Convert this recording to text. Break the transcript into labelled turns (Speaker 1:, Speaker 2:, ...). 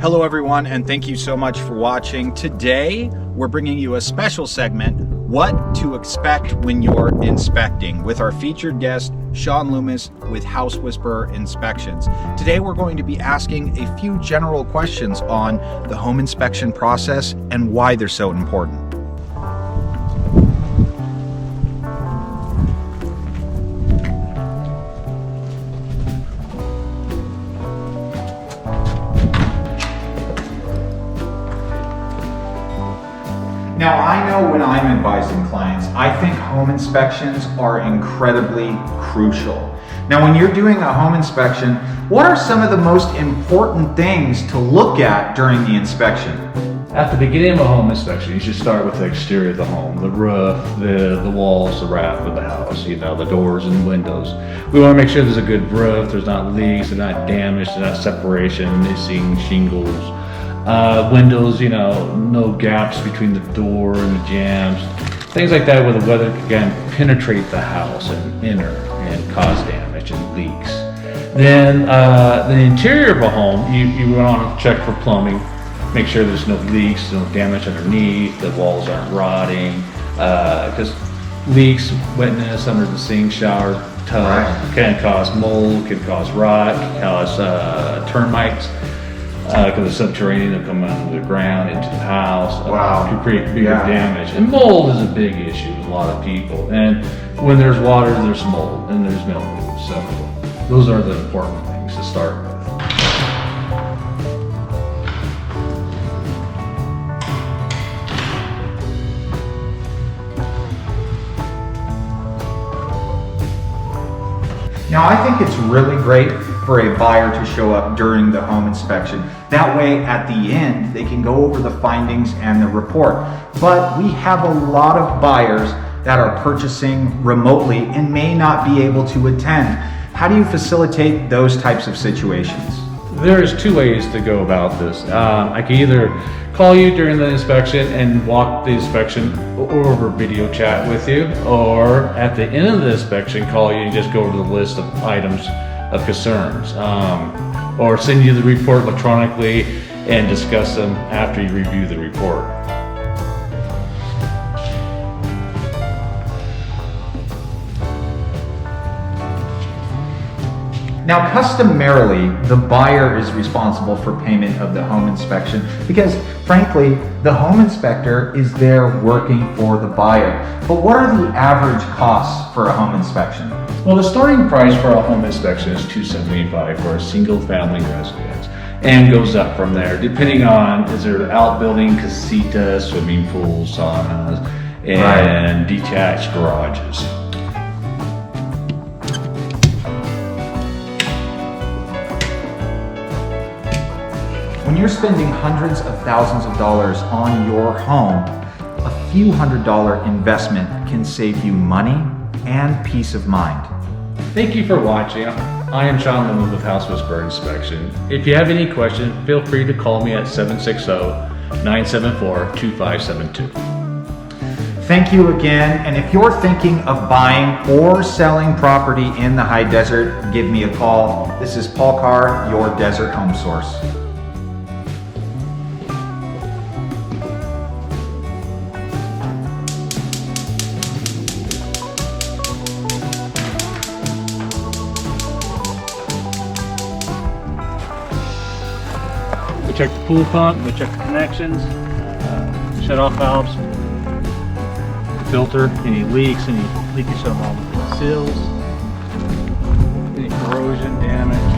Speaker 1: Hello everyone, and thank you so much for watching. Today, we're bringing you a special segment, What to Expect When You're Inspecting, with our featured guest, Sean Loomis with House Whisperer Inspections. Today, we're going to be asking a few general questions on the home inspection process and why they're so important. Now, I know when I'm advising clients, I think home inspections are incredibly crucial. Now, when you're doing a home inspection, what are some of the most important things to look at during the inspection?
Speaker 2: At the beginning of a home inspection, you should start with the exterior of the home, the roof, the walls, the wrap of the house, the doors and windows. We want to make sure there's a good roof, there's not leaks, there's not damage, there's not separation, missing shingles. Windows, no gaps between the door and the jambs, things like that where the weather can penetrate the house and enter and cause damage and leaks. Then the interior of a home, you want to check for plumbing, make sure there's no leaks, no damage underneath, the walls aren't rotting, because leaks, wetness under the sink, shower, tub can cause mold, can cause rot, can cause termites. Because the subterranean will come out of the ground into the house, to create bigger damage. And mold is a big issue with a lot of people. And when there's water, there's mold and there's mildew. So those are the important things to start with.
Speaker 1: Now, I think it's really great for a buyer to show up during the home inspection. That way, at the end, they can go over the findings and the report. But we have a lot of buyers that are purchasing remotely and may not be able to attend. How do you facilitate those types of situations?
Speaker 2: There's two ways to go about this. I can either call you during the inspection and walk the inspection or over video chat with you, or at the end of the inspection, call you and just go over the list of items of concerns, or send you the report electronically and discuss them after you review the report.
Speaker 1: Now, customarily, the buyer is responsible for payment of the home inspection because, frankly, the home inspector is there working for the buyer. But what are the average costs for a home inspection?
Speaker 2: Well, the starting price for a home inspection is $275 for a single family residence, and goes up from there depending on, is there outbuilding, casita, swimming pools, saunas, and detached garages.
Speaker 1: When you're spending hundreds of thousands of dollars on your home, a few $100 investment can save you money and peace of mind.
Speaker 2: Thank you for watching. I am Sean Loomis with House Whisperer Inspection. If you have any questions, feel free to call me at 760-974-2572.
Speaker 1: Thank you again, and if you're thinking of buying or selling property in the high desert, give me a call. This is Paul Carr, your Desert Home Source.
Speaker 2: We check the pool pump, we check the connections, shut-off valves, filter, any leaks, any leakage on all the seals, any corrosion, damage.